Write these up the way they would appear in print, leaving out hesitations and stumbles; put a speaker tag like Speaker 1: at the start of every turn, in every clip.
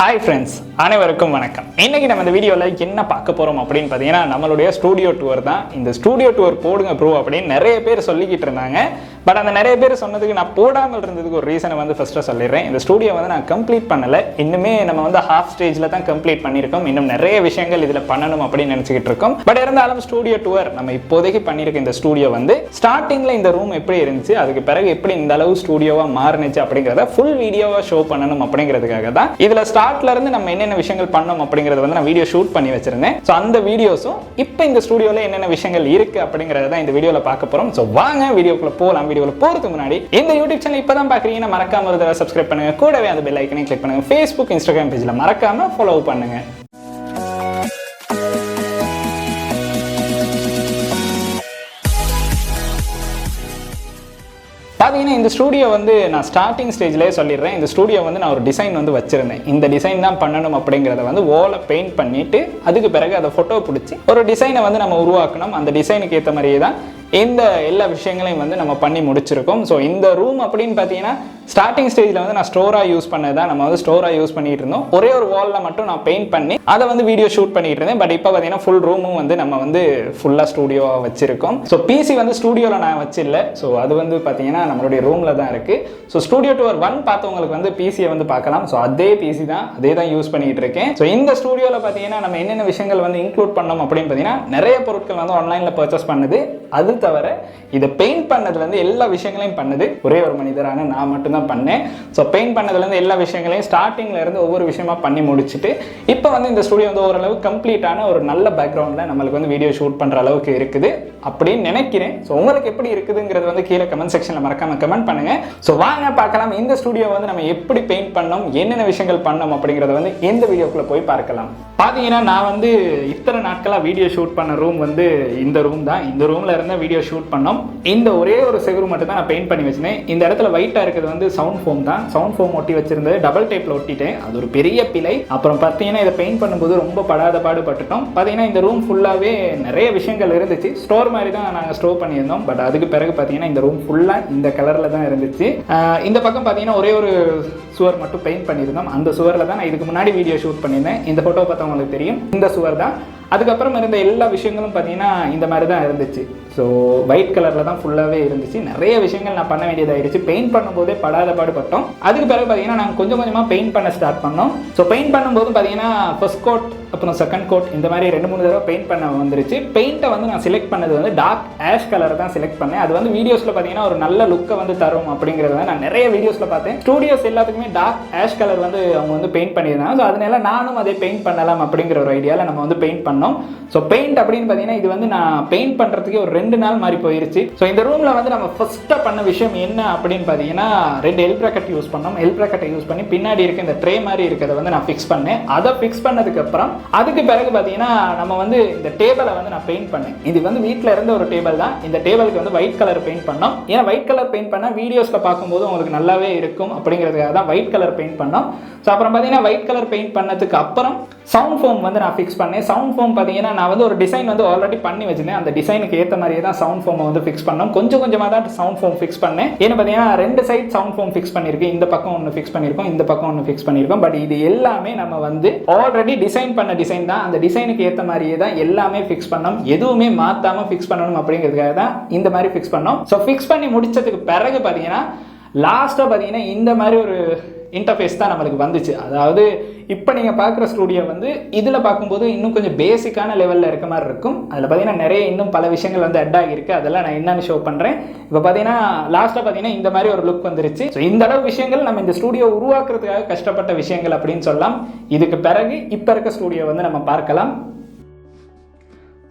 Speaker 1: Hi friends, அனைவருக்கும் வணக்கம். இன்னைக்கு நம்ம இந்த வீடியோவில் என்ன பார்க்க போகிறோம் அப்படின்னு பார்த்தீங்கன்னா, நம்மளுடைய ஸ்டூடியோ டூர் தான். இந்த ஸ்டூடியோ டூர் போடுங்க ப்ரோ அப்படின்னு நிறைய பேர் சொல்லிக்கிட்டு இருந்தாங்க. பட் அந்த நிறைய பேர் சொன்னதுக்கு நான் போடாமல் இருந்ததுக்கு ஒரு ரீசனை வந்து ஃபஸ்ட்டாக சொல்லிடுறேன். இந்த ஸ்டூடியோ வந்து நான் கம்ப்ளீட் பண்ணலை. இன்னுமே நம்ம வந்து ஹாஃப் ஸ்டேஜில் தான் கம்ப்ளீட் பண்ணியிருக்கோம். இன்னும் நிறைய விஷயங்கள் இதில் பண்ணணும் அப்படின்னு நினச்சிக்கிட்டு இருக்கோம். பட் இருந்தாலும் ஸ்டூடியோ டூர் நம்ம இப்போதைக்கு பண்ணியிருக்க இந்த ஸ்டூடியோ வந்து ஸ்டார்டிங்கில் இந்த ரூம் எப்படி இருந்துச்சு, அதுக்கு பிறகு எப்படி இந்த அளவு ஸ்டூடியோவாக மாறுனுச்சு அப்படிங்கிறத ஃபுல் வீடியோவாக ஷோ பண்ணணும் அப்படிங்கிறதுக்காக தான் இதில் ஸ்டார்ட்ல இருந்து நம்ம என்னென்ன விஷயங்கள் பண்ணோம் அப்படிங்கறது வந்து நான் வீடியோ ஷூட் பண்ணி வச்சிருந்தேன். சோ அந்த வீடியோஸும் இப்போ இந்த ஸ்டுடியோல என்னென்ன விஷயங்கள் இருக்கு அப்படிங்கறத தான் இந்த வீடியோல பார்க்க போறோம். சோ வாங்க வீடியோக்குள்ள போலாம். வீடியோல போறதுக்கு முன்னாடி இந்த யூடியூப் சேனல் இப்பதான் பாக்குறீங்கன்னா மறக்காம ஒரு தடவை சப்ஸ்கிரைப் பண்ணுங்க. கூடவே அந்த பெல் ஐக்கனை கிளிக் பண்ணுங்க. Facebook, Instagram பேஜ்ல மறக்காம ஃபாலோ பண்ணுங்க. பார்த்தீங்கன்னா இந்த ஸ்டூடியோ வந்து நான் ஸ்டார்டிங் ஸ்டேஜ்லேயே சொல்லிடுறேன். இந்த ஸ்டூடியோ வந்து நான் ஒரு டிசைன் வந்து வச்சிருந்தேன். இந்த டிசைன் தான் பண்ணணும் அப்படிங்கிறத வந்து ஓலை பெயிண்ட் பண்ணிட்டு அதுக்கு பிறகு அதை ஃபோட்டோ பிடிச்சி ஒரு டிசைனை வந்து நம்ம உருவாக்கணும். அந்த டிசைனுக்கு ஏற்ற மாதிரியே தான் இந்த எல்லா விஷயங்களையும் வந்து நம்ம பண்ணி முடிச்சிருக்கோம். ஸோ இந்த ரூம் அப்படின்னு பார்த்தீங்கன்னா ஸ்டார்டிங் ஸ்டேஜில் வந்து நான் ஸ்டோராக யூஸ் பண்ணதான் நம்ம வந்து ஸ்டோராக யூஸ் பண்ணிட்டு இருந்தோம். ஒரே ஒரு வாலில் மட்டும் நான் பெயிண்ட் பண்ணி அதை வந்து வீடியோ ஷூட் பண்ணிட்டு இருந்தேன். பட் இப்போ பார்த்தீங்கன்னா ஃபுல் ரூமும் வந்து நம்ம வந்து ஃபுல்லாக ஸ்டூடியோவாக வச்சிருக்கோம். ஸோ பிசி வந்து ஸ்டூடியோவில் நான் வச்சில்லை. ஸோ அது வந்து பார்த்தீங்கன்னா நம்மளுடைய ரூமில் தான் இருக்குது. ஸோ ஸ்டூடியோ டூர் 1 பார்த்தவங்களுக்கு வந்து பிசியை வந்து பார்க்கலாம். ஸோ அதே பிசி தான், அதே தான் யூஸ் பண்ணிட்டு இருக்கேன். ஸோ இந்த ஸ்டூடியோவில் பார்த்தீங்கன்னா நம்ம என்னென்ன விஷயங்கள் வந்து இன்க்ளூட் பண்ணோம் அப்படின்னு பார்த்தீங்கன்னா நிறைய பொருட்கள் வந்து ஆன்லைனில் பர்ச்சேஸ் பண்ணுது. அது தவிர இதை பெயிண்ட் பண்ணதுலேருந்து எல்லா விஷயங்களையும் பண்ணுது ஒரே ஒரு மனிதரான நான் மட்டும்தான் பண்ணேன். ஸோ பெயிண்ட் பண்ணதுலேருந்து எல்லா விஷயங்களையும் ஸ்டார்டிங்கில் இருந்து ஒவ்வொரு விஷயமா பண்ணி முடிச்சுட்டு இப்போ வந்து இந்த ஸ்டூடியோ வந்து ஓரளவு கம்ப்ளீட்டான ஒரு நல்ல பேக்ரவுண்டில் நம்மளுக்கு வந்து வீடியோ ஷூட் பண்ணுற அளவுக்கு இருக்குது அப்படின்னு நினைக்கிறேன். ஸோ உங்களுக்கு எப்படி இருக்குதுங்கிறது வந்து கீழே கமெண்ட் செக்ஷனில் மறக்காம கமெண்ட் பண்ணுங்க. ஸோ வாங்க பார்க்கலாம் இந்த ஸ்டூடியோ வந்து நம்ம எப்படி பெயிண்ட் பண்ணோம், என்னென்ன விஷயங்கள் பண்ணோம் அப்படிங்கிறத வந்து இந்த வீடியோக்குள்ளே போய் பார்க்கலாம். பார்த்தீங்கன்னா நான் வந்து இத்தனை நாட்களாக வீடியோ ஷூட் பண்ண ரூம் வந்து இந்த ரூம் தான். இந்த ரூமில் இருந்தால் வீடியோ ஷூட் பண்ணோம். இந்த ஒரே ஒரு செவுரு மட்டும் தான் நான் பெயிண்ட் பண்ணி வச்சிருந்தேன். இந்த இடத்துல ஒயிட்டாக இருக்கிறது வந்து சவுண்ட் ஃபோம் தான். சவுண்ட் ஃபோம் ஒட்டி வச்சிருந்தது டபுள் டேப்பில் ஒட்டிட்டேன். அது ஒரு பெரிய பிழை. அப்புறம் பார்த்தீங்கன்னா இதை பெயிண்ட் பண்ணும்போது ரொம்ப படாத பாடுபட்டுட்டோம். பார்த்தீங்கன்னா இந்த ரூம் ஃபுல்லாகவே நிறைய விஷயங்கள் இருந்துச்சு. ஸ்டோர் மாதிரி தான் நாங்கள் ஸ்டோர் பண்ணியிருந்தோம். பட் அதுக்கு பிறகு பார்த்தீங்கன்னா இந்த ரூம் ஃபுல்லாக இந்த கலரில் தான் இருந்துச்சு. இந்த பக்கம் பார்த்தீங்கன்னா ஒரே ஒரு சுவர் மட்டும் பெயிண்ட் பண்ணியிருந்தோம். அந்த சுவரில் தான் நான் இதுக்கு முன்னாடி வீடியோ ஷூட் பண்ணியிருந்தேன். இந்த ஃபோட்டோ பார்த்தா உங்களுக்கு தெரியும், இந்த சுவர் தான். அதுக்கப்புறம் இருந்த எல்லா விஷயங்களும் பார்த்தீங்கன்னா இந்த மாதிரி தான் இருந்துச்சு. ஸோ ஒயிட் கலரில் தான் ஃபுல்லாகவே இருந்துச்சு. நிறைய விஷயங்கள் நான் பண்ண வேண்டியதாகிடுச்சு. பெயிண்ட் பண்ணும்போதே படாத பாடுபட்டோம். அதுக்கு பிறகு பார்த்தீங்கன்னா நாங்கள் கொஞ்சம் கொஞ்சமாக பெயிண்ட் பண்ண ஸ்டார்ட் பண்ணோம். ஸோ பெயிண்ட் பண்ணும்போது பார்த்தீங்கன்னா ஃபர்ஸ்ட் கோட் அப்புறம் செகண்ட் கோட் இந்த மாதிரி 2-3 தடவை பெயிண்ட் பண்ண வந்துருச்சு. பெயிண்ட்டை வந்து நான் செலக்ட் பண்ணது வந்து டார்க் ஆஷ் கலர் தான் செலக்ட் பண்ணேன். அது வந்து வீடியோஸில் பார்த்தீங்கன்னா ஒரு நல்ல லுக்கை வந்து தரும் அப்படிங்கிறத நான் நிறைய வீடியோஸில் பார்த்தேன். ஸ்டூடியோஸ் எல்லாத்துக்குமே டார்க் ஆஷ் கலர் வந்து அவங்க வந்து பெயிண்ட் பண்ணியிருந்தாங்க. ஸோ அதனால நானும் அதே பெயிண்ட் பண்ணலாம் அப்படிங்கிற ஒரு ஐடியாவில் நம்ம வந்து பெயிண்ட் பண்ணோம். ஸோ பெயிண்ட் அப்படின்னு பார்த்தீங்கன்னா இது வந்து நான் பெயிண்ட் பண்ணுறதுக்கு ஒரு 2 நாள் மாதிரி போயிருச்சு. ஸோ இந்த ரூமில் வந்து நம்ம ஃபர்ஸ்ட்டாக பண்ண விஷயம் என்ன அப்படின்னு பார்த்தீங்கன்னா 2 எல் ப்ராக்கெட் யூஸ் பண்ணோம். எல் ப்ராக்கெட்டை யூஸ் பண்ணி பின்னாடி இருக்க இந்த ட்ரே மாதிரி இருக்கிறத வந்து நான் ஃபிக்ஸ் பண்ணேன். அதை ஃபிக்ஸ் பண்ணதுக்கு அப்புறம் அதுக்கு பிறகு பார்த்தீங்கன்னா நம்ம வந்து இந்த டேபிளை வந்து நான் பெயிண்ட் பண்ணேன். இது வந்து வீட்டில் இருந்த ஒரு டேபிள் தான். இந்த டேபிளுக்கு வந்து ஒயிட் கலர் பெயிண்ட் பண்ணோம். ஏன்னா ஒயிட் கலர் பெயிண்ட் பண்ணால் வீடியோஸில் பார்க்கும்போது உங்களுக்கு நல்லாவே இருக்கும் அப்படிங்கிறதுக்காக தான் ஒயிட் கலர் பெயிண்ட் பண்ணோம். ஸோ அப்புறம் பார்த்தீங்கன்னா ஒயிட் கலர் பெயிண்ட் பண்ணதுக்கு அப்புறம் சவுண்ட் ஃபோம் வந்து நான் ஃபிக்ஸ் பண்ணேன். சவுண்ட் ஃபோம் பார்த்தீங்கன்னா நான் வந்து ஒரு டிசைன் வந்து ஆல்ரெடி பண்ணி வச்சிருந்தேன். அந்த டிசைனுக்கு ஏற்ற மாதிரியே தான் சவுண்ட் ஃபோமை வந்து ஃபிக்ஸ் பண்ணோம். கொஞ்சம் கொஞ்சமாக தான் சவுண்ட் ஃபோம் ஃபிக்ஸ் பண்ணேன். ஏன்னா பார்த்தீங்கன்னா 2 சைட் சவுண்ட் ஃபோம் ஃபிக்ஸ் பண்ணியிருக்கேன். இந்த பக்கம் ஒன்று ஃபிக்ஸ் பண்ணியிருக்கோம், இந்த பக்கம் ஒன்று ஃபிக்ஸ் பண்ணியிருக்கோம். பட் இது எல்லாமே நம்ம வந்து ஆல்ரெடி டிசைன் பண்ண டிசைன் தான். அந்த டிசைனுக்கு ஏற்ற மாதிரியே தான் எல்லாமே ஃபிக்ஸ் பண்ணோம். எதுவுமே மாற்றாமல் ஃபிக்ஸ் பண்ணணும் அப்படிங்கிறதுக்காக தான் இந்த மாதிரி ஃபிக்ஸ் பண்ணோம். ஸோ ஃபிக்ஸ் பண்ணி முடிச்சதுக்கு பிறகு பார்த்தீங்கன்னா லாஸ்ட்டாக பார்த்தீங்கன்னா இந்த மாதிரி ஒரு இன்டர்ஃபேஸ் தான் நம்மளுக்கு வந்துச்சு. அதாவது இப்போ நீங்கள் பார்க்குற ஸ்டூடியோ வந்து இதில் பார்க்கும்போது இன்னும் கொஞ்சம் பேசிக்கான லெவலில் இருக்க மாதிரி இருக்கும். அதில் பார்த்தீங்கன்னா நிறைய இன்னும் பல விஷயங்கள் வந்து அட் ஆகிருக்கு. அதெல்லாம் நான் என்னென்னு ஷோ பண்ணுறேன். இப்போ பார்த்தீங்கன்னா லாஸ்ட்டாக பார்த்தீங்கன்னா இந்த மாதிரி ஒரு லுக் வந்துருச்சு. ஸோ இந்த அளவு விஷயங்கள் நம்ம இந்த ஸ்டூடியோ உருவாக்குறதுக்காக கஷ்டப்பட்ட விஷயங்கள் அப்படின்னு சொல்லலாம். இதுக்கு பிறகு இப்போ இருக்க ஸ்டூடியோ வந்து நம்ம பார்க்கலாம்.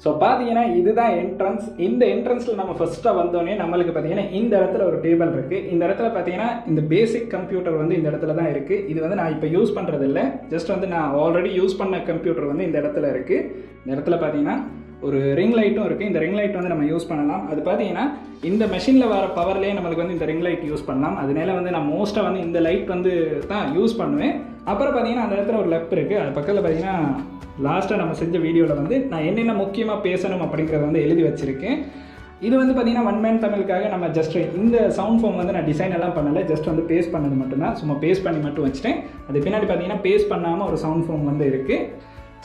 Speaker 1: ஸோ பார்த்தீங்கன்னா இதுதான் என்ட்ரன்ஸ். இந்த என்ட்ரன்ஸில் நம்ம ஃபஸ்ட்டாக வந்தோடனே நம்மளுக்கு பார்த்தீங்கன்னா இந்த இடத்துல ஒரு டேபிள் இருக்குது. இந்த இடத்துல பார்த்தீங்கன்னா இந்த பேசிக் கம்ப்யூட்டர் வந்து இந்த இடத்துல தான் இருக்குது. இது வந்து நான் இப்போ யூஸ் பண்ணுறது இல்லை. ஜஸ்ட் வந்து நான் ஆல்ரெடி யூஸ் பண்ண கம்ப்யூட்டர் வந்து இந்த இடத்துல இருக்குது. இந்த இடத்துல பார்த்தீங்கன்னா ஒரு ரிங் லைட்டும் இருக்குது. இந்த ரிங் லைட் வந்து நம்ம யூஸ் பண்ணலாம். அது பார்த்தீங்கன்னா இந்த மெஷினில் வர பவர்லேயே நம்மளுக்கு வந்து இந்த ரிங் லைட் யூஸ் பண்ணலாம். அதனால வந்து நான் மோஸ்ட்டாக வந்து இந்த லைட் வந்து தான் யூஸ் பண்ணுவேன். அப்புறம் பார்த்தீங்கன்னா அந்த இடத்துல ஒரு லெப் இருக்குது. அது பக்கத்தில் பார்த்தீங்கன்னா லாஸ்ட்டாக நம்ம செஞ்ச வீடியோவில் வந்து நான் என்னென்ன முக்கியமாக பேசணும் அப்படிங்கிறத வந்து எழுதி வச்சுருக்கேன். இது வந்து பார்த்தீங்கன்னா ஒன் மேன் தமிழுக்காக நம்ம ஜஸ்ட் இந்த சவுண்ட் ஃபார்ம் வந்து நான் டிசைன் எல்லாம் பண்ணலை, ஜஸ்ட் வந்து பேஸ்ட் பண்ணது மட்டும்தான். சும்மா பேஸ்ட் பண்ணி மட்டும் வச்சுட்டேன். அது பின்னாடி பார்த்தீங்கன்னா பேஸ்ட் பண்ணாமல் ஒரு சவுண்ட் ஃபார்ம் வந்து இருக்குது.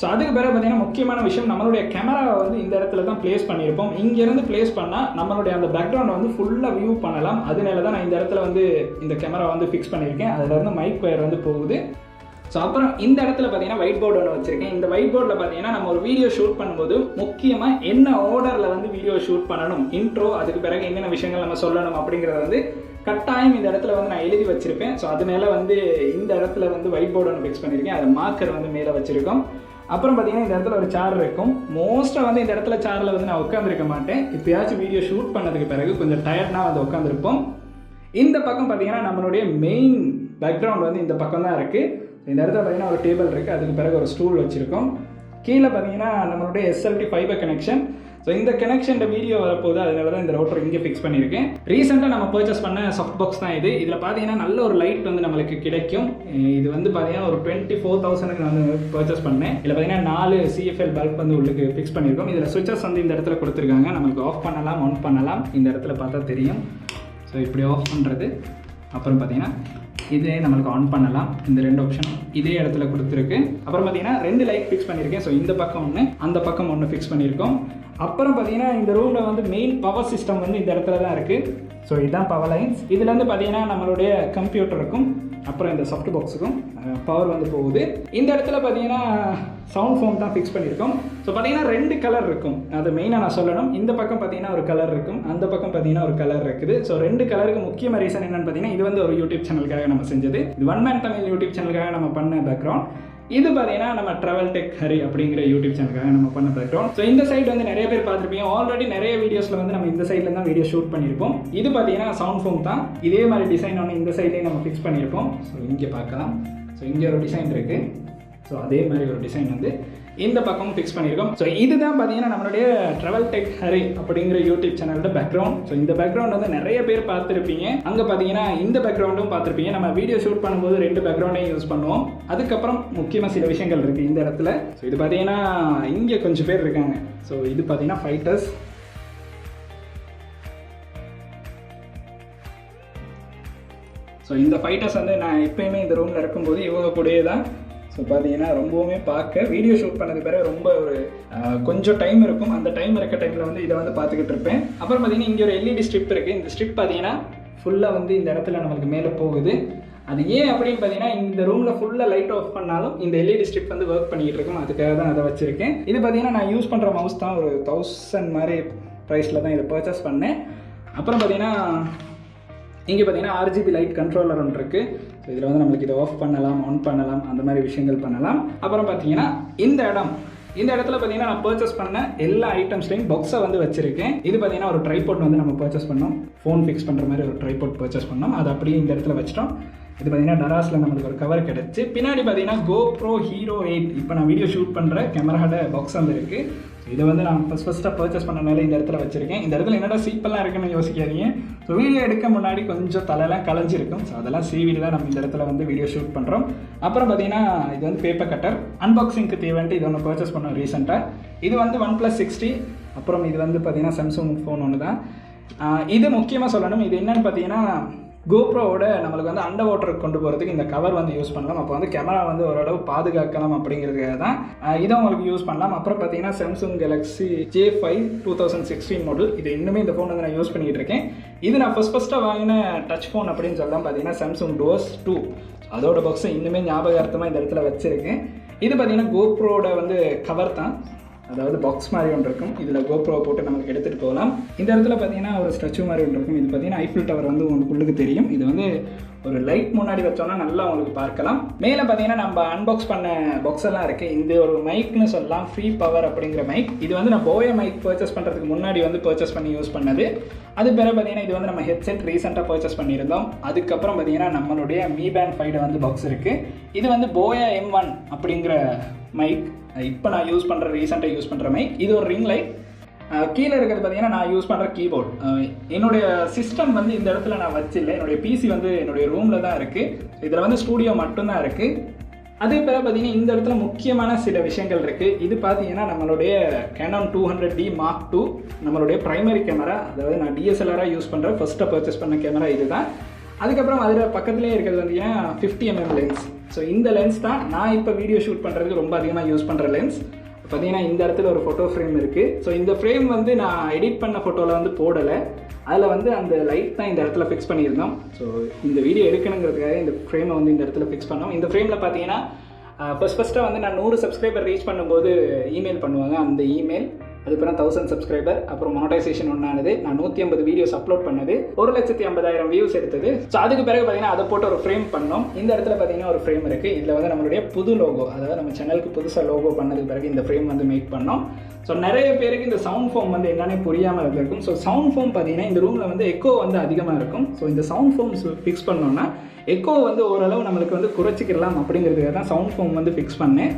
Speaker 1: ஸோ அதுக்கு பிறகு பார்த்தீங்கன்னா முக்கியமான விஷயம், நம்மளுடைய கேமராவை வந்து இந்த இடத்துல தான் பிளேஸ் பண்ணியிருப்போம். இங்கேருந்து பிளேஸ் பண்ணால் நம்மளுடைய அந்த பேக்ரவுண்டை வந்து ஃபுல்லாக வியூ பண்ணலாம். அதனால தான் நான் இந்த இடத்துல வந்து இந்த கேமரா வந்து ஃபிக்ஸ் பண்ணியிருக்கேன். அதிலேருந்து மைக் ஒயர் வந்து போகுது. ஸோ அப்புறம் இந்த இடத்துல பார்த்தீங்கன்னா ஒயிட் போர்டு ஒன்று வச்சுருக்கேன். இந்த ஒயிட் போர்டில் பார்த்தீங்கன்னா நம்ம ஒரு வீடியோ ஷூட் பண்ணும்போது முக்கியமாக என்ன ஆர்டரில் வந்து வீடியோ ஷூட் பண்ணணும், இன்ட்ரோ, அதுக்கு பிறகு என்னென்ன விஷயங்கள் நம்ம சொல்லணும் அப்படிங்கிறத வந்து கட்டாயம் இந்த இடத்துல வந்து நான் எழுதி வச்சுருப்பேன். ஸோ அது மேலே வந்து இந்த இடத்துல வந்து ஒயிட் போர்டு ஒன்று ஃபிக்ஸ் பண்ணியிருக்கேன். அது மார்க்கர் வந்து மேலே வச்சுருக்கோம். அப்புறம் பார்த்தீங்கன்னா இந்த இடத்துல ஒரு சேர் இருக்கும். மோஸ்ட்டாக வந்து இந்த இடத்துல சேரில் வந்து நான் உட்காந்துருக்க மாட்டேன். இப்போயாச்சும் வீடியோ ஷூட் பண்ணதுக்கு பிறகு கொஞ்சம் டயர்ட்னா வந்து உட்காந்துருப்போம். இந்த பக்கம் பார்த்தீங்கன்னா நம்மளுடைய மெயின் பேக்ரவுண்ட் வந்து இந்த பக்கம் தான் இருக்குது. இந்த இடத்துல பார்த்தீங்கன்னா ஒரு டேபிள் இருக்குது, அதுக்கு பிறகு ஒரு ஸ்டூல் வச்சுருக்கோம். கீழே பார்த்தீங்கன்னா நம்மளுடைய SLT ஃபைபர் கனெக்ஷன். ஸோ இந்த கனெக்ஷன் வீடியோ வரப்போகுது, அதனால தான் இந்த ரவுட்டர் இங்கே ஃபிக்ஸ் பண்ணியிருக்கேன். ரீசெண்டாக நம்ம பர்ச்சேஸ் பண்ண சாஃப்ட் பாக்ஸ் தான் இது. இதில் பார்த்தீங்கன்னா நல்ல ஒரு லைட் வந்து நம்மளுக்கு கிடைக்கும். இது வந்து பார்த்தீங்கன்னா ஒரு 24,000க்கு நான் வந்து பர்ச்சேஸ் பண்ணேன். இதில் பார்த்தீங்கன்னா 4 CFL பல்ப் வந்து உள்ளுக்கு ஃபிக்ஸ் பண்ணியிருக்கோம். இதில் சுவிச்சஸ் வந்து இந்த இடத்துல கொடுத்துருக்காங்க. நம்மளுக்கு ஆஃப் பண்ணலாம், ஆன் பண்ணலாம். இந்த இடத்துல பார்த்தா தெரியும். ஸோ இப்படி ஆஃப் பண்ணுறது. அப்புறம் பார்த்தீங்கன்னா இதே நம்மளுக்கு ஆன் பண்ணலாம். இந்த 2 ஆப்ஷனும் இதே இடத்துல கொடுத்துருக்கு. அப்புறம் பார்த்தீங்கன்னா 2 லைட் ஃபிக்ஸ் பண்ணியிருக்கேன். ஸோ இந்த பக்கம் ஒன்று, அந்த பக்கம் ஒன்று ஃபிக்ஸ் பண்ணியிருக்கோம். அப்புறம் பார்த்தீங்கன்னா இந்த ரூமில் வந்து மெயின் பவர் சிஸ்டம் வந்து இந்த இடத்துல தான் இருக்குது. ஸோ இதுதான் பவர் லைன்ஸ். இதுலேருந்து பார்த்தீங்கன்னா நம்மளுடைய கம்ப்யூட்டருக்கும் அப்புறம் இந்த சாஃப்ட் பாக்ஸுக்கும் பவர் வந்து போகுது. இந்த இடத்துல பார்த்தீங்கன்னா சவுண்ட் ஃபோன் தான் ஃபிக்ஸ் பண்ணியிருக்கோம். ஸோ பார்த்தீங்கன்னா 2 கலர் இருக்கும். அது மெயினாக நான் சொல்லணும். இந்த பக்கம் பார்த்தீங்கன்னா ஒரு கலர் இருக்கும், அந்த பக்கம் பார்த்தீங்கன்னா ஒரு கலர் இருக்குது. ஸோ 2 கலருக்கு முக்கியமான ரீசன் என்னன்னு பார்த்தீங்கன்னா, இது வந்து ஒரு யூடியூப் சேனலுக்காக நம்ம செஞ்சது. இது ஒன் மேன் தமிழ் யூடியூப் சேனலுக்காக நம்ம பண்ண பேக்ரவுண்ட். இது பார்த்தீங்கன்னா நம்ம ட்ராவல் டெக் ஹரி அப்படிங்கிற யூடியூப் சேனலுக்காக நம்ம பண்ண பேக்ரவுண்ட். ஸோ இந்த சைடு வந்து நிறைய பேர் பார்த்துருப்பீங்க. ஆல்ரெடி நிறைய வீடியோஸில் வந்து நம்ம இந்த சைடில் தான் வீடியோ ஷூட் பண்ணியிருப்போம். இது பார்த்தீங்கன்னா சவுண்ட் ஃபோம் தான். இதே மாதிரி டிசைன் ஒன்று இந்த சைட்லேயே நம்ம ஃபிக்ஸ் பண்ணியிருப்போம். ஸோ இங்கே பார்க்கலாம். ஸோ இங்கே ஒரு டிசைன் இருக்குது. ஸோ அதே மாதிரி ஒரு டிசைன் வந்து இந்த பக்கம் ஃபிக்ஸ் பண்ணியிருக்கோம். ஸோ இதுதான் பார்த்தீங்கன்னா நம்மளுடைய ட்ராவல் டெக் ஹரி அப்படிங்கிற யூடியூப் சேனலோட பேக்ரவுண்ட். ஸோ இந்த பேக்ரவுண்ட் வந்து நிறைய பேர் பார்த்துருப்பீங்க. அங்கே பார்த்தீங்கன்னா இந்த பேக்ரவுண்டும் பார்த்துருப்பீங்க. நம்ம வீடியோ ஷூட் பண்ணும்போது 2 பேக்ரவுண்டையும் யூஸ் பண்ணுவோம். அதுக்கப்புறம் முக்கியமாக சில விஷயங்கள் இருக்குது இந்த இடத்துல. ஸோ இது பார்த்தீங்கன்னா இங்கே கொஞ்சம் பேர் இருக்காங்க. ஸோ இது பார்த்தீங்கன்னா ஃபைட்டர்ஸ். ஸோ இந்த ஃபைட்டர்ஸ் வந்து நான் எப்பயுமே இந்த ரூமில் இருக்கும்போது இவங்க கூடயே தான். ஸோ பார்த்தீங்கன்னா ரொம்பவுமே பார்க்க வீடியோ ஷூட் பண்ணது பிறகு ரொம்ப ஒரு கொஞ்சம் டைம் இருக்கும். அந்த டைம் இருக்க டைமில் வந்து இதை வந்து பார்த்துக்கிட்டு இருப்பேன். அப்புறம் பார்த்தீங்கன்னா இங்கே ஒரு LED ஸ்ட்ரிப் இருக்குது. இந்த ஸ்ட்ரிப் பார்த்தீங்கன்னா ஃபுல்லாக வந்து இந்த இடத்துல நம்மளுக்கு மேலே போகுது. அது ஏன் அப்படின்னு பார்த்தீங்கன்னா, இந்த ரூமில் ஃபுல்லாக லைட் ஆஃப் பண்ணாலும் இந்த LED ஸ்ட்ரிப் வந்து ஒர்க் பண்ணிக்கிட்டு இருக்கும். அதுக்காக தான் அதை வச்சுருக்கேன். இது பார்த்தீங்கன்னா நான் யூஸ் பண்ணுற மவுஸ் தான். ஒரு 1000 மாதிரி ப்ரைஸில் தான் இதை பர்ச்சேஸ் பண்ணேன். அப்புறம் பார்த்தீங்கன்னா இங்கே பார்த்தீங்கன்னா RGB லைட் கண்ட்ரோலர் ஒன்று இருக்குது. ஸோ இதில் வந்து நம்மளுக்கு இதை ஆஃப் பண்ணலாம், ஆன் பண்ணலாம், அந்த மாதிரி விஷயங்கள் பண்ணலாம். அப்புறம் பார்த்தீங்கன்னா இந்த இடத்துல பார்த்தீங்கன்னா நான் பர்ச்சேஸ் பண்ண எல்லா ஐட்டம்ஸ்லையும் பாக்ஸை வந்து வச்சுருக்கேன். இது பார்த்தீங்கன்னா ஒரு ட்ரைபாட் வந்து நம்ம பர்ச்சேஸ் பண்ணோம். ஃபோன் ஃபிக்ஸ் பண்ணுற மாதிரி ஒரு ட்ரைபாட் பர்ச்சேஸ் பண்ணோம். அது அப்படியே இந்த இடத்துல வச்சிட்டோம். இது பார்த்தீங்கன்னா டராஸில் நம்மளுக்கு ஒரு கவர் கிடச்சி. பின்னாடி பார்த்தீங்கன்னா GoPro Hero 8 இப்போ நான் வீடியோ ஷூட் பண்ணுற கேமராவோட பாக்ஸ் வந்து இருக்குது. இதை வந்து நான் ஃபஸ்ட்டாக பர்ச்சேஸ் பண்ணனால இந்த இடத்துல வச்சுருக்கேன். இந்த இடத்துல என்னடா சீப்பெல்லாம் இருக்குன்னு யோசிக்காதீங்க. ஸோ வீடியோ எடுக்க முன்னாடி கொஞ்சம் தலையெல்லாம் கலைஞ்சிருக்கும். ஸோ அதெல்லாம் சீவிட்டு தான் நம்ம இந்த இடத்துல வந்து வீடியோ ஷூட் பண்ணுறோம். அப்புறம் பார்த்தீங்கன்னா இது வந்து பேப்பர் கட்டர். அன்பாக்சிங்க்கு தேவைன்ட்டு இது ஒன்று பர்ச்சேஸ் பண்ணோம் ரீசெண்டாக. இது வந்து OnePlus 60. அப்புறம் இது வந்து பார்த்தீங்கன்னா சாம்சங் ஃபோன் ஒன்று தான். இது முக்கியமாக சொல்லணும். இது என்னென்னு பார்த்தீங்கன்னா GoProவோட நம்மளுக்கு வந்து அண்டர் வாட்டருக்கு கொண்டு போகிறதுக்கு இந்த கவர் வந்து யூஸ் பண்ணலாம். அப்போ வந்து கேமரா வந்து ஓரளவு பாதுகாக்கலாம் அப்படிங்கிறதுக்காக தான் இதை உங்களுக்கு யூஸ் பண்ணலாம். அப்புறம் பார்த்தீங்கன்னா சாம்சங் கேலக்ஸி J5 2016 மாடல். இது இன்னுமே இந்த ஃபோன் வந்து நான் யூஸ் பண்ணிகிட்டு இருக்கேன். இது நான் ஃபஸ்ட்டாக வாங்கின டச் ஃபோன் அப்படின்னு சொல்லலாம். பார்த்தீங்கன்னா சாம்சங் டோஸ் 2. அதோட பாக்ஸை இன்னுமே ஞாபகார்த்தமாக இந்த இடத்துல வச்சுருக்கேன். இது பார்த்தீங்கன்னா GoProவோட வந்து கவர் தான். அதாவது பாக்ஸ் மாதிரி ஒன்று இருக்கும். இதில் GoPro போட்டு நமக்கு எடுத்துகிட்டு போகலாம். இந்த இடத்துல பார்த்தீங்கன்னா ஒரு ஸ்ட்ரெச்சு மாதிரி ஒன்று இருக்கும். இது பார்த்தீங்கன்னா ஐஃபில் டவர் வந்து உங்களுக்கு தெரியும். இது வந்து ஒரு லைட் முன்னாடி வச்சோன்னா நல்லா உங்களுக்கு பார்க்கலாம். மேலே பார்த்தீங்கன்னா நம்ம அன்பாக்ஸ் பண்ண பாக்ஸ் எல்லாம் இருக்குது. இந்த ஒரு மைக்னு சொல்லலாம், ஃப்ரீ பவர் அப்படிங்கிற மைக். இது வந்து நான் போய மைக் பர்ச்சேஸ் பண்ணுறதுக்கு முன்னாடி வந்து பர்ச்சேஸ் பண்ணி யூஸ் பண்ணது. அது பிறகு பார்த்தீங்கன்னா இது வந்து நம்ம ஹெட்செட் ரீசெண்டாக பர்ச்சேஸ் பண்ணியிருந்தோம். அதுக்கப்புறம் பார்த்தீங்கன்னா நம்மளுடைய Mi Band 5 வந்து பாக்ஸ் இருக்குது. இது வந்து போயா M1 அப்படிங்கிற மைக். இப்போ நான் ரீசெண்டாக யூஸ் பண்ணுற மைக். இது ஒரு ரிங் லைட். கீழே இருக்கிறது பார்த்தீங்கன்னா நான் யூஸ் பண்ணுற கீபோர்ட். என்னுடைய சிஸ்டம் வந்து இந்த இடத்துல நான் வச்சில்லை. என்னுடைய PC வந்து என்னுடைய ரூமில் தான் இருக்குது. இதில் வந்து ஸ்டூடியோ மட்டும்தான் இருக்குது. அதே போல் பார்த்தீங்கன்னா இந்த இடத்துல முக்கியமான சில விஷயங்கள் இருக்குது. இது பார்த்தீங்கன்னா நம்மளுடைய Canon 200D Mark II நம்மளுடைய ப்ரைமரி கேமரா, அதாவது நான் DSLR யூஸ் பண்ணுறேன். ஃபஸ்ட்டாக பர்ச்சேஸ் பண்ண கேமரா இது தான். அதுக்கப்புறம் அதில் பக்கத்துலேயே இருக்கிறது பார்த்தீங்கன்னா 50mm லென்ஸ். ஸோ இந்த லென்ஸ் தான் நான் இப்போ வீடியோ ஷூட் பண்ணுறதுக்கு ரொம்ப அதிகமாக யூஸ் பண்ணுற லென்ஸ். பார்த்தீங்கன்னா இந்த இடத்துல ஒரு ஃபோட்டோ ஃப்ரேம் இருக்குது. ஸோ இந்த ஃப்ரேம் வந்து நான் எடிட் பண்ண ஃபோட்டோவில் வந்து போடலை. அதில் வந்து அந்த லைட் தான் இந்த இடத்துல ஃபிக்ஸ் பண்ணியிருந்தோம். ஸோ இந்த வீடியோ எடுக்கணுங்கிறதுக்காக இந்த ஃப்ரேமை வந்து இந்த இடத்துல ஃபிக்ஸ் பண்ணோம். இந்த ஃப்ரேமில் பார்த்தீங்கன்னா ஃபஸ்ட்டாக வந்து நான் 100 சப்ஸ்கிரைபர் ரீச் பண்ணும்போது இமெயில் பண்ணுவாங்க. அந்த இமெயில், அதுக்கப்புறம் 1000 சப்ஸ்கிரைபர், அப்புறம் மோனடைசேஷன் ஒன்றானது. நான் 150 வீடியோஸ் அப்லோட் பண்ணது, 1,50,000 வியூஸ் எடுத்தது. ஸோ அதுக்கு பிறகு பார்த்தீங்கன்னா அதை போட்டு ஒரு ஃப்ரேம் பண்ணோம். இந்த இடத்துல பார்த்தீங்கன்னா ஒரு ஃப்ரேம் இருக்குது. இதில் வந்து நம்மளுடைய புது லோகோ, அதாவது நம்ம சேனலுக்கு புதுசாக லோகோ பண்ணதுக்கு பிறகு இந்த ஃப்ரேம் வந்து மேக் பண்ணோம். ஸோ நிறைய பேருக்கு இந்த சவுண்ட் ஃபோம் வந்து என்னன்னே புரியாமல் இருந்திருக்கும். ஸோ சவுண்ட் ஃபோம் பார்த்தீங்கன்னா இந்த ரூமில் வந்து எக்கோ வந்து அதிகமாக இருக்கும். ஸோ இந்த சவுண்ட் ஃபோம்ஸ் ஃபிக்ஸ் பண்ணோன்னா எக்கோ வந்து ஓரளவு நம்மளுக்கு வந்து குறைச்சிக்கலாம் அப்படிங்கிறதுக்காக தான் சவுண்ட் ஃபோம் வந்து ஃபிக்ஸ் பண்ணேன்.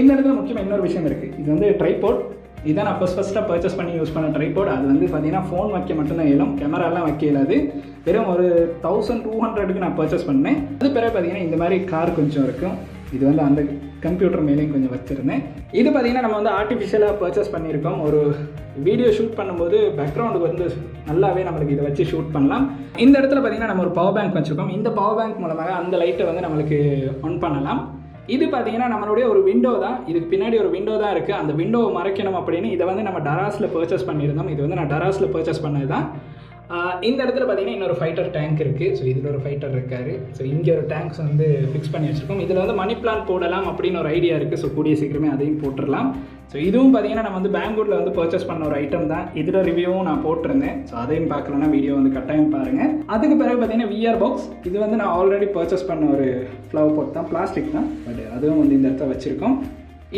Speaker 1: இந்த இடத்துல முக்கியமாக இன்னொரு விஷயம் இருக்குது. இது வந்து ட்ரைபோர்ட். இதான் நான் ஃபஸ்ட்டாக பர்ச்சேஸ் பண்ணி யூஸ் பண்ண ட்ரைபோர்ட். அது வந்து பார்த்தீங்கன்னா ஃபோன் வைக்க மட்டும்தான் இயலும், கேமராலாம் வைக்க இயலாது. வெறும் ஒரு 1200க்கு நான் பர்ச்சேஸ் பண்ணேன். அது பிறகு பார்த்தீங்கன்னா இந்த மாதிரி கார் கொஞ்சம் இருக்கும். இது வந்து அந்த கம்ப்யூட்டர் மேலேயும் கொஞ்சம் வச்சுருந்தேன். இது பார்த்தீங்கன்னா நம்ம வந்து ஆர்டிஃபிஷியலாக பர்ச்சேஸ் பண்ணியிருக்கோம். ஒரு வீடியோ ஷூட் பண்ணும்போது பேக்ரவுண்டுக்கு வந்து நல்லாவே நம்மளுக்கு இதை வச்சு ஷூட் பண்ணலாம். இந்த இடத்துல பார்த்தீங்கன்னா நம்ம ஒரு பவர் பேங்க் வச்சுருக்கோம். இந்த பவர் பேங்க் மூலமாக அந்த லைட்டை வந்து நம்மளுக்கு ஆன் பண்ணலாம். இது பார்த்தீங்கன்னா நம்மளுடைய ஒரு விண்டோ தான். இதுக்கு பின்னாடி ஒரு விண்டோ தான் இருக்குது. அந்த விண்டோவை மறைக்கணும் அப்படின்னு இதை வந்து நம்ம டராஸில் பர்ச்சேஸ் பண்ணியிருந்தோம். இது வந்து நான் டராஸில் பர்ச்சேஸ் பண்ணது தான். இந்த இடத்துல பார்த்தீங்கன்னா இன்னொரு ஃபைட்டர் டேங்க் இருக்குது. ஸோ இதில் ஒரு ஃபைட்டர் இருக்கார். ஸோ இங்கே ஒரு டேங்க்ஸ் வந்து ஃபிக்ஸ் பண்ணி வச்சுருக்கோம். இதில் வந்து மணி பிளான்ட் போடலாம் அப்படின்னு ஒரு ஐடியா இருக்குது. ஸோ கூடிய சீக்கிரமே அதையும் போட்டுடலாம். ஸோ இதுவும் பார்த்தீங்கன்னா நம்ம வந்து பெங்களூரில் வந்து பர்ச்சேஸ் பண்ண ஒரு ஐட்டம் தான். இதில் ரிவ்யூவும் நான் போட்டிருந்தேன். ஸோ அதையும் பார்க்கலன்னா வீடியோ வந்து கட்டாயம் பாருங்கள். அதுக்கு பிறகு பார்த்தீங்கன்னா விஆர் பாக்ஸ். இது வந்து நான் ஆல்ரெடி பர்ச்சேஸ் பண்ண ஒரு ஃப்ளவர் பாட் தான், பிளாஸ்டிக் தான். பட் அதுவும் வந்து இந்த இடத்துல வச்சுருக்கோம்.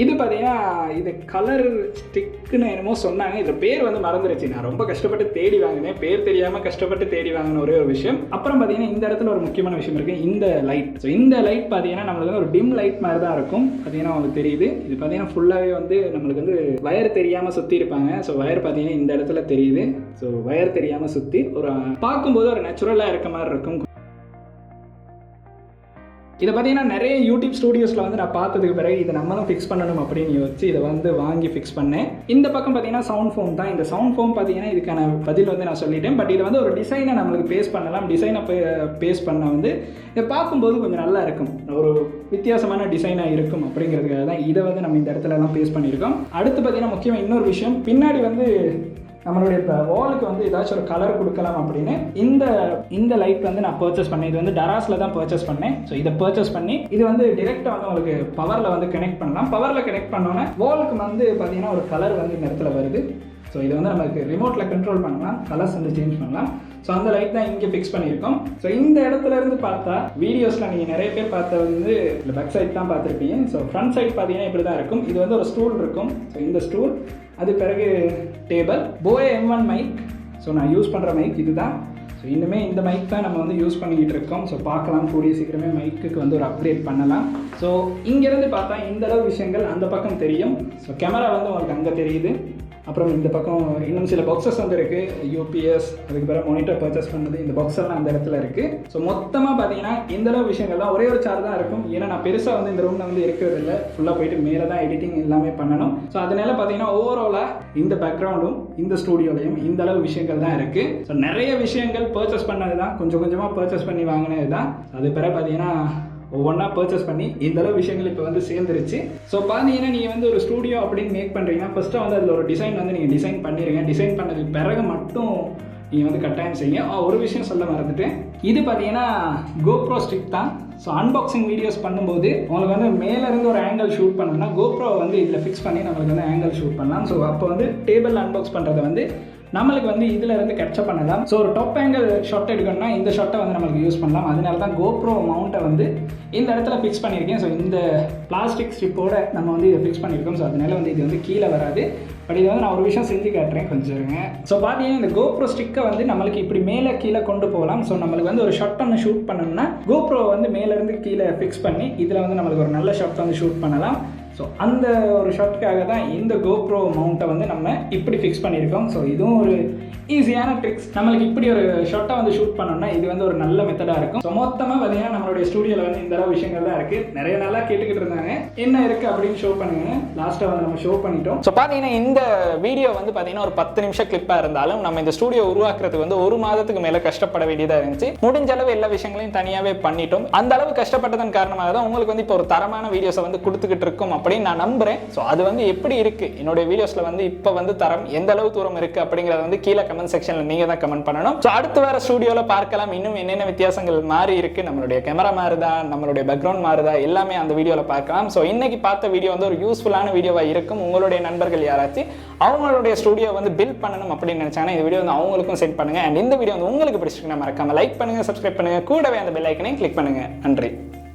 Speaker 1: இது பார்த்தீங்கன்னா இது கலர் ஸ்டிக்குன்னு என்னமோ சொன்னாங்க. இதில் பேர் வந்து மறந்துருச்சு. நான் ரொம்ப கஷ்டப்பட்டு தேடி வாங்கினேன். பேர் தெரியாமல் கஷ்டப்பட்டு தேடி வாங்கின ஒரே ஒரு விஷயம். அப்புறம் பார்த்தீங்கன்னா இந்த இடத்துல ஒரு முக்கியமான விஷயம் இருக்குது, இந்த லைட். ஸோ இந்த லைட் பார்த்தீங்கன்னா நம்மளுக்கு வந்து ஒரு டிம் லைட் மாதிரி தான் இருக்கும். பார்த்தீங்கன்னா உங்களுக்கு தெரியுது. இது பார்த்தீங்கன்னா ஃபுல்லாகவே வந்து நம்மளுக்கு வந்து வயர் தெரியாமல் சுற்றி இருப்பாங்க. ஸோ வயர் பார்த்தீங்கன்னா இந்த இடத்துல தெரியுது. ஸோ வயர் தெரியாமல் சுற்றி ஒரு பார்க்கும்போது ஒரு நேச்சுரலாக இருக்க மாதிரி இருக்கும். இதை பார்த்தீங்கன்னா நிறைய யூடியூப் ஸ்டூடியோஸில் வந்து நான் பார்த்ததுக்கு பிறகு இதை நம்மளும் ஃபிக்ஸ் பண்ணணும் அப்படின்னு யோசிச்சு இதை வந்து வாங்கி ஃபிக்ஸ் பண்ணேன். இந்த பக்கம் பார்த்தீங்கன்னா சவுண்ட் ஃபோம் தான். இந்த சவுண்ட் ஃபோம் பார்த்தீங்கன்னா இதுக்கான பதில் வந்து நான் சொல்லிட்டேன். பட் இதை வந்து ஒரு டிசைனை நம்மளுக்கு பேஸ் பண்ணலாம். டிசைனை பேஸ் பண்ண வந்து இதை பார்க்கும்போது கொஞ்சம் நல்லா இருக்கும், ஒரு வித்தியாசமான டிசைனாக இருக்கும் அப்படிங்கிறதுக்காக தான் இதை வந்து நம்ம இந்த இடத்துலலாம் பேஸ் பண்ணியிருக்கோம். அடுத்து பார்த்தீங்கன்னா முக்கியமாக இன்னொரு விஷயம், பின்னாடி வந்து நம்மளுடைய இப்போ வாலுக்கு வந்து ஏதாச்சும் ஒரு கலர் கொடுக்கலாம் அப்படின்னு இந்த லைட் வந்து நான் பர்ச்சேஸ் பண்ணேன். இது வந்து டராஸில் தான் பர்ச்சேஸ் பண்ணேன். ஸோ இதை பர்ச்சேஸ் பண்ணி இது வந்து டிரெக்டாக வந்து உங்களுக்கு பவரில் வந்து கனெக்ட் பண்ணலாம். பவரில் கனெக்ட் பண்ணோன்னே வாலுக்கு வந்து பார்த்தீங்கன்னா ஒரு கலர் வந்து இந்த இடத்துல வருது. ஸோ இது வந்து நமக்கு ரிமோட்டில் கண்ட்ரோல் பண்ணலாம், கலர்ஸ் வந்து சேஞ்ச் பண்ணலாம். ஸோ அந்த லைட் தான் இங்கே ஃபிக்ஸ் பண்ணியிருக்கோம். ஸோ இந்த இடத்துல இருந்து பார்த்தா வீடியோஸில் நீங்கள் நிறைய பேர் பார்த்த வந்து இந்த பேக் சைட் தான் பார்த்துருப்பீங்க. ஸோ ஃப்ரண்ட் சைட் பார்த்தீங்கன்னா இப்படி தான் இருக்கும். இது வந்து ஒரு ஸ்டூல் இருக்கும். ஸோ இந்த ஸ்டூல், அது பிறகு டேபிள், போயே M1 மைக். ஸோ நான் யூஸ் பண்ணுற மைக் இது தான். ஸோ இன்னுமே இந்த மைக் தான் நம்ம வந்து யூஸ் பண்ணிக்கிட்டு இருக்கோம். ஸோ பார்க்கலாம், கூடிய சீக்கிரமே மைக்குக்கு வந்து ஒரு அப்கிரேட் பண்ணலாம். ஸோ இங்கேருந்து பார்த்தா இந்த அளவு விஷயங்கள் அந்த பக்கம் தெரியும். ஸோ கேமரா வந்து உங்களுக்கு அங்கே தெரியுது. அப்புறம் இந்த பக்கம் இன்னும் சில பாக்ஸஸ் வந்து இருக்குது, யூபிஎஸ், அதுக்கு பிறகு மானிட்டர் பர்ச்சேஸ் பண்ணது, இந்த பாக்ஸ் எல்லாம் அந்த இடத்துல இருக்குது. ஸோ மொத்தமாக பார்த்தீங்கன்னா இந்தளவு விஷயங்கள்லாம் ஒரே ஒரு சார்ஜ் தான் இருக்கும். ஏன்னா நான் பெருசாக வந்து இந்த ரூமில் வந்து இருக்கிறது இல்லை, ஃபுல்லாக போயிட்டு மேலே தான் எடிட்டிங் எல்லாமே பண்ணணும். ஸோ அதனால பார்த்தீங்கன்னா ஓவராலாக இந்த பேக்ரவுண்டும் இந்த ஸ்டூடியோலையும் இந்த அளவு விஷயங்கள் தான் இருக்குது. ஸோ நிறைய விஷயங்கள் பர்ச்சேஸ் பண்ணது தான், கொஞ்சம் கொஞ்சமாக பர்ச்சேஸ் பண்ணி வாங்கினது தான். அது பிறகு பார்த்தீங்கன்னா ஒவ்வொன்றா பர்ச்சேஸ் பண்ணி இந்தளவு விஷயங்கள் இப்போ வந்து சேர்ந்துருச்சு. ஸோ பார்த்தீங்கன்னா நீங்கள் வந்து ஒரு ஸ்டூடியோ அப்படின்னு மேக் பண்ணுறீங்கன்னா ஃபஸ்ட்டாக வந்து அதில் ஒரு டிசைன் வந்து நீங்கள் டிசைன் பண்ணிடுங்க. டிசைன் பண்ணதுக்கு பிறகு மட்டும் நீங்கள் வந்து கட்டாயம் செய்யுங்க. ஒரு விஷயம் சொல்ல மறந்துட்டேன், இது பார்த்தீங்கன்னா கோப்ரோ ஸ்டிக் தான். ஸோ அன்பாக்சிங் வீடியோஸ் பண்ணும்போது உங்களுக்கு வந்து மேலேருந்து ஒரு ஆங்கிள் ஷூட் பண்ணணும்னா கோப்ரோ வந்து இதில் ஃபிக்ஸ் பண்ணி நம்மளுக்கு வந்து ஆங்கிள் ஷூட் பண்ணலாம். ஸோ அப்போ வந்து டேபிள் அன்பாக்ஸ் பண்ணுறதை வந்து நம்மளுக்கு வந்து இதில் இருந்து கேப்சர் பண்ணலாம். ஸோ ஒரு டாப் ஆங்கிள் ஷாட் எடுக்கணும்னா இந்த ஷாட்டை வந்து நம்மளுக்கு யூஸ் பண்ணலாம். அதனால தான் கோப்ரோ மவுண்ட்டை வந்து இந்த இடத்துல ஃபிக்ஸ் பண்ணியிருக்கேன். ஸோ இந்த பிளாஸ்டிக் ஸ்ட்ரிப்போட நம்ம வந்து இதை ஃபிக்ஸ் பண்ணியிருக்கோம். ஸோ அதனால வந்து இது வந்து கீழே வராது. பட் இதை வந்து நான் ஒரு விஷயம் செஞ்சு காட்டுறேன், கொஞ்சம் இருங்க. ஸோ பார்த்தீங்கன்னா இந்த கோப்ரோ ஸ்டிக்கை வந்து நம்மளுக்கு இப்படி மேலே கீழே கொண்டு போகலாம். ஸோ நம்மளுக்கு வந்து ஒரு ஷாட் ஒன்று ஷூட் பண்ணணும்னா கோப்ரோ வந்து மேலேருந்து கீழே ஃபிக்ஸ் பண்ணி இதில் வந்து நம்மளுக்கு ஒரு நல்ல ஷாட் வந்து ஷூட் பண்ணலாம். ஸோ அந்த ஒரு ஷாட்டுக்காக தான் இந்த கோப்ரோ மவுண்ட்டை வந்து நம்ம இப்படி ஃபிக்ஸ் பண்ணியிருக்கோம். ஸோ இதுவும் ஒரு ஈஸியான ட்ரிக்ஸ். நம்மளுக்கு இப்படி ஒரு ஷாட்டை வந்து ஷூட் பண்ணோம்னா இது வந்து ஒரு நல்ல மெத்தடாக இருக்கும். ஸோ மொத்தமாக பார்த்தீங்கன்னா நம்மளுடைய ஸ்டூடியோவில் வந்து இந்த அளவு விஷயங்கள் தான் இருக்குது. நிறைய நாளாக கேட்டுக்கிட்டு இருந்தாங்க என்ன இருக்குது அப்படின்னு ஷோ பண்ணுங்க. லாஸ்ட்டாக வந்து நம்ம ஷோ பண்ணிட்டோம். ஸோ பார்த்தீங்கன்னா இந்த வீடியோ வந்து பார்த்தீங்கன்னா ஒரு 10 நிமிஷம் கிளிப்பாக இருந்தாலும் நம்ம இந்த ஸ்டூடியோ உருவாக்குறதுக்கு வந்து 1 மாதத்துக்கு மேலே கஷ்டப்பட வேண்டியதாக இருந்துச்சு. முடிஞ்ச அளவு எல்லா விஷயங்களையும் தனியாகவே பண்ணிட்டோம். அந்த அளவு கஷ்டப்பட்டதன் காரணமாக தான் உங்களுக்கு வந்து இப்போ ஒரு தரமான வீடியோஸை வந்து கொடுத்துக்கிட்டு இருக்கும் அப்படின்னு நான் நம்புறேன். ஸோ அது வந்து எப்படி இருக்கு என்னுடைய வீடியோஸ்ல வந்து இப்போ வந்து தரம் எந்த அளவு தூரம் இருக்கு அப்படிங்கறத வந்து கீழே கமெண்ட் செக்ஷன்ல நீங்க தான் கமெண்ட் பண்ணணும். ஸோ அடுத்து வேற ஸ்டுடியோல பார்க்கலாம் இன்னும் என்னென்ன வித்தியாசங்கள் மாறி இருக்கு, நம்மளுடைய கேமரா மாறுதா, நம்மளுடைய பேக்ரவுண்ட் மாறுதா, எல்லாமே அந்த வீடியோல பார்க்கலாம். ஸோ இன்னைக்கு பார்த்த வீடியோ வந்து ஒரு யூஸ்ஃபுல்லான வீடியோவா இருக்கும். உங்களுடைய நண்பர்கள் யாராச்சும் அவங்களுடைய ஸ்டுடியோ வந்து பில்ட் பண்ணணும் அப்படின்னு நினைச்சாங்கன்னா இந்த வீடியோ வந்து அவங்களுக்கும் சென்ட் பண்ணுங்க. அண்ட் இந்த வீடியோ வந்து உங்களுக்கு பிடிச்சிருக்குன்னா மறக்காம லைக் பண்ணுங்க, சப்ஸ்கிரைப் பண்ணுங்க, கூடவே அந்த பெல் ஐக்கனையும் கிளிக் பண்ணுங்க. நன்றி.